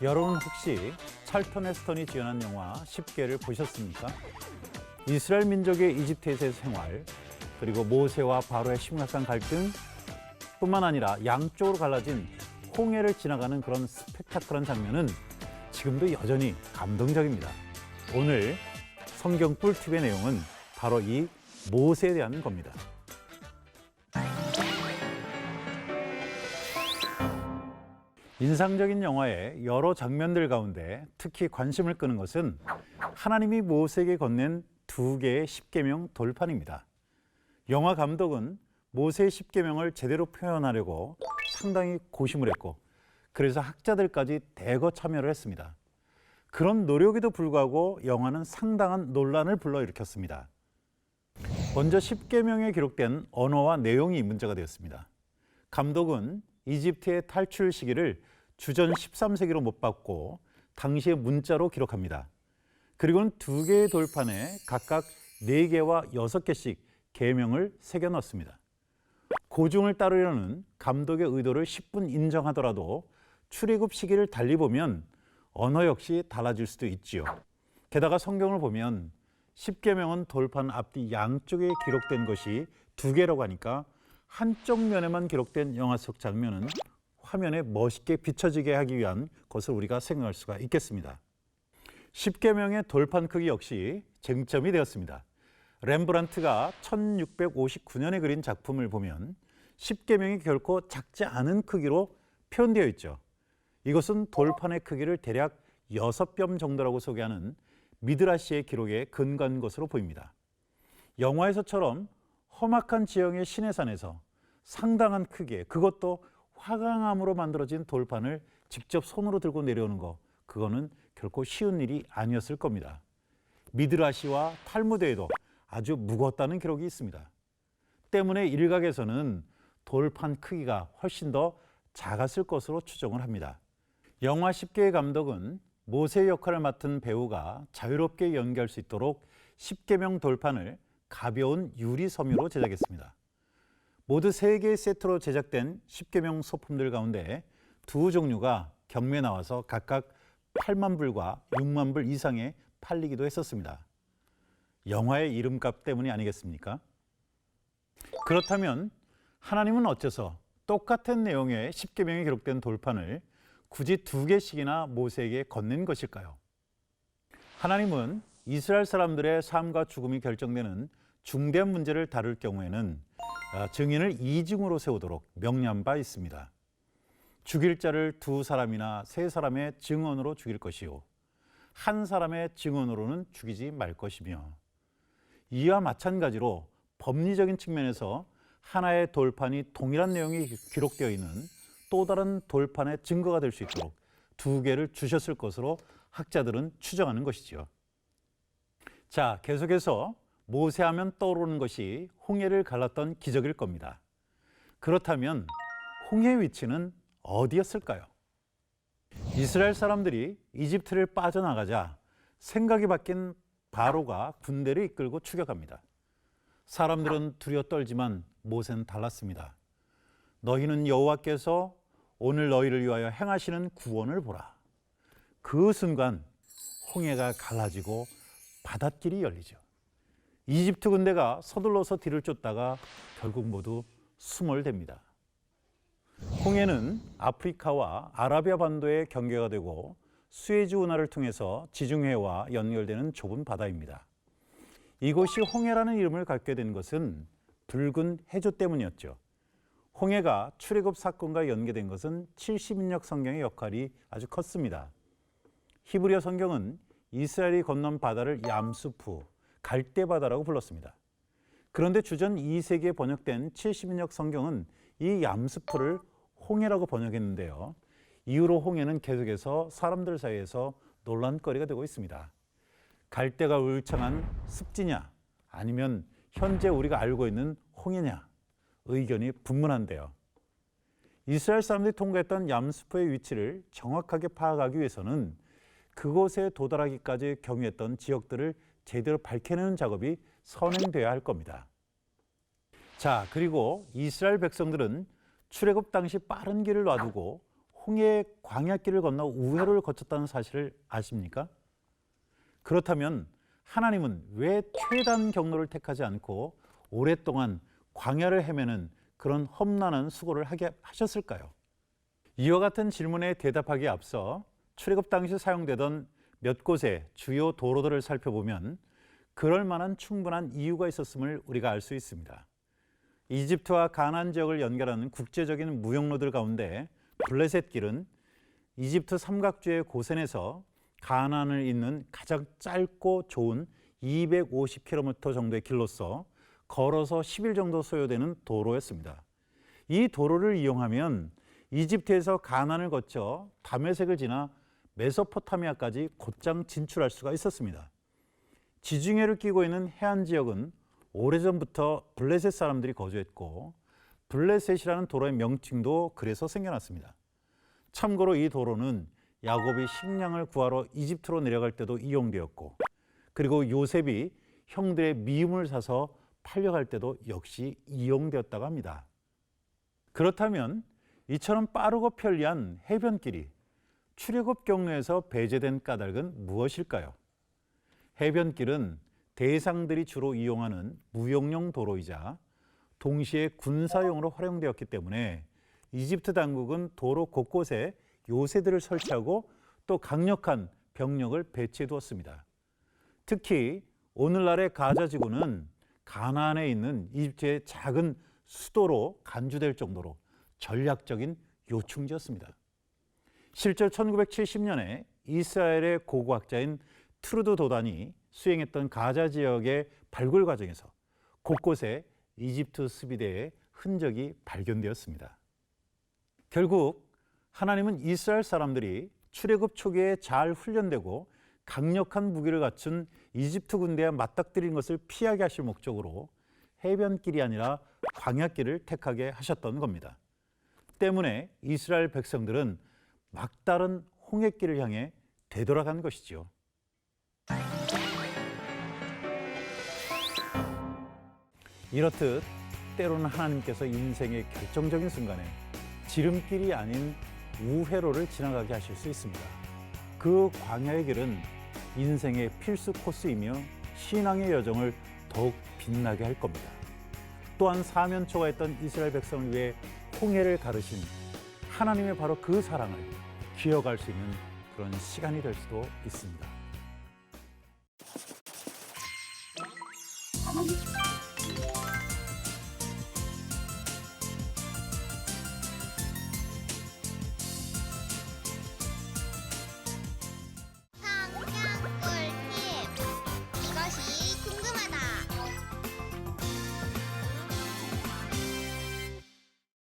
여러분 혹시 찰턴 헤스턴이 주연한 영화 10개를 보셨습니까? 이스라엘 민족의 이집트에서의 생활, 그리고 모세와 바로의 심각한 갈등 뿐만 아니라 양쪽으로 갈라진 홍해를 지나가는 그런 스펙타클한 장면은 지금도 여전히 감동적입니다. 오늘 성경 꿀팁의 내용은 바로 이 모세에 대한 겁니다. 인상적인 영화의 여러 장면들 가운데 특히 관심을 끄는 것은 하나님이 모세에게 건넨 2개의 십계명 돌판입니다. 영화 감독은 모세의 십계명을 제대로 표현하려고 상당히 고심을 했고, 그래서 학자들까지 대거 참여를 했습니다. 그런 노력에도 불구하고 영화는 상당한 논란을 불러일으켰습니다. 먼저 십계명에 기록된 언어와 내용이 문제가 되었습니다. 감독은 이집트의 탈출 시기를 주전 13세기로 못 봤고 당시의 문자로 기록합니다. 그리고는 2개의 돌판에 각각 4개와 6개씩 계명을 새겨 넣습니다. 고증을 따르려는 감독의 의도를 10분 인정하더라도 출애굽 시기를 달리 보면 언어 역시 달라질 수도 있지요. 게다가 성경을 보면 십계명은 돌판 앞뒤 양쪽에 기록된 것이 2개라고 하니까 한쪽 면에만 기록된 영화 속 장면은 화면에 멋있게 비춰지게 하기 위한 것을 우리가 생각할 수가 있겠습니다. 십계명의 돌판 크기 역시 쟁점이 되었습니다. 렘브란트가 1659년에 그린 작품을 보면 십계명이 결코 작지 않은 크기로 표현되어 있죠. 이것은 돌판의 크기를 대략 6뼘 정도라고 소개하는 미드라시의 기록에 근거한 것으로 보입니다. 영화에서처럼 험악한 지형의 시내산에서 상당한 크기의, 그것도 화강암으로 만들어진 돌판을 직접 손으로 들고 내려오는 것, 그거는 결코 쉬운 일이 아니었을 겁니다. 미드라시와 탈무드에도 아주 무겁다는 기록이 있습니다. 때문에 일각에서는 돌판 크기가 훨씬 더 작았을 것으로 추정을 합니다. 영화 10개의 감독은 모세의 역할을 맡은 배우가 자유롭게 연기할 수 있도록 십계명 돌판을 가벼운 유리 섬유로 제작했습니다. 모두 3개의 세트로 제작된 십계명 소품들 가운데 2 종류가 경매에 나와서 각각 8만 불과 6만 불 이상에 팔리기도 했었습니다. 영화의 이름값 때문이 아니겠습니까? 그렇다면 하나님은 어째서 똑같은 내용의 십계명이 기록된 돌판을 굳이 2개씩이나 모세에게 건넨 것일까요? 하나님은 이스라엘 사람들의 삶과 죽음이 결정되는 중대한 문제를 다룰 경우에는 증인을 이중으로 세우도록 명령한 바 있습니다. 죽일 자를 2사람이나 3사람의 증언으로 죽일 것이요, 1사람의 증언으로는 죽이지 말 것이며, 이와 마찬가지로 법리적인 측면에서 하나의 돌판이 동일한 내용이 기록되어 있는 또 다른 돌판의 증거가 될 수 있도록 2개를 주셨을 것으로 학자들은 추정하는 것이죠. 자, 계속해서 모세하면 떠오르는 것이 홍해를 갈랐던 기적일 겁니다. 그렇다면 홍해의 위치는 어디였을까요? 이스라엘 사람들이 이집트를 빠져나가자 생각이 바뀐 바로가 군대를 이끌고 추격합니다. 사람들은 두려워 떨지만 모세는 달랐습니다. 너희는 여호와께서 오늘 너희를 위하여 행하시는 구원을 보라. 그 순간 홍해가 갈라지고 바닷길이 열리죠. 이집트 군대가 서둘러서 뒤를 쫓다가 결국 모두 수몰됩니다. 홍해는 아프리카와 아라비아 반도의 경계가 되고 수에즈 운하를 통해서 지중해와 연결되는 좁은 바다입니다. 이곳이 홍해라는 이름을 갖게 된 것은 붉은 해조 때문이었죠. 홍해가 출애굽 사건과 연계된 것은 70인역 성경의 역할이 아주 컸습니다. 히브리어 성경은 이스라엘이 건넌 바다를 얌수프, 갈대바다라고 불렀습니다. 그런데 주전 2세기에 번역된 70인역 성경은 이 얌수프를 홍해라고 번역했는데요. 이후로 홍해는 계속해서 사람들 사이에서 논란거리가 되고 있습니다. 갈대가 울창한 습지냐, 아니면 현재 우리가 알고 있는 홍해냐, 의견이 분분한데요. 이스라엘 사람들이 통과했던 얌수프의 위치를 정확하게 파악하기 위해서는 그곳에 도달하기까지 경유했던 지역들을 제대로 밝혀내는 작업이 선행돼야 할 겁니다. 자, 그리고 이스라엘 백성들은 출애굽 당시 빠른 길을 놔두고 홍해의 광야길을 건너 우회로를 거쳤다는 사실을 아십니까? 그렇다면 하나님은 왜 최단 경로를 택하지 않고 오랫동안 광야를 헤매는 그런 험난한 수고를 하게 하셨을까요? 이와 같은 질문에 대답하기에 앞서 출애굽 당시 사용되던 몇 곳의 주요 도로들을 살펴보면 그럴 만한 충분한 이유가 있었음을 우리가 알 수 있습니다. 이집트와 가나안 지역을 연결하는 국제적인 무역로들 가운데 블레셋 길은 이집트 삼각주의 고센에서 가나안을 잇는 가장 짧고 좋은 250km 정도의 길로서 걸어서 10일 정도 소요되는 도로였습니다. 이 도로를 이용하면 이집트에서 가나안을 거쳐 다메섹을 지나 메소포타미아까지 곧장 진출할 수가 있었습니다. 지중해를 끼고 있는 해안 지역은 오래전부터 블레셋 사람들이 거주했고 블레셋이라는 도로의 명칭도 그래서 생겨났습니다. 참고로 이 도로는 야곱이 식량을 구하러 이집트로 내려갈 때도 이용되었고 그리고 요셉이 형들의 미움을 사서 팔려갈 때도 역시 이용되었다고 합니다. 그렇다면 이처럼 빠르고 편리한 해변길이 출애굽 경로에서 배제된 까닭은 무엇일까요? 해변길은 대상들이 주로 이용하는 무역용 도로이자 동시에 군사용으로 활용되었기 때문에 이집트 당국은 도로 곳곳에 요새들을 설치하고 또 강력한 병력을 배치해 두었습니다. 특히 오늘날의 가자 지구는 가나안에 있는 이집트의 작은 수도로 간주될 정도로 전략적인 요충지였습니다. 실제 1970년에 이스라엘의 고고학자인 트루드 도단이 수행했던 가자 지역의 발굴 과정에서 곳곳에 이집트 수비대의 흔적이 발견되었습니다. 결국 하나님은 이스라엘 사람들이 출애굽 초기에 잘 훈련되고 강력한 무기를 갖춘 이집트 군대와 맞닥뜨리는 것을 피하게 하실 목적으로 해변길이 아니라 광야길을 택하게 하셨던 겁니다. 때문에 이스라엘 백성들은 막다른 홍해길을 향해 되돌아간 것이지요. 이렇듯 때로는 하나님께서 인생의 결정적인 순간에 지름길이 아닌 우회로를 지나가게 하실 수 있습니다. 그 광야의 길은 인생의 필수 코스이며 신앙의 여정을 더욱 빛나게 할 겁니다. 또한 사면초가했던 이스라엘 백성을 위해 홍해를 가르신 하나님의 바로 그 사랑을 기억할 수 있는 그런 시간이 될 수도 있습니다.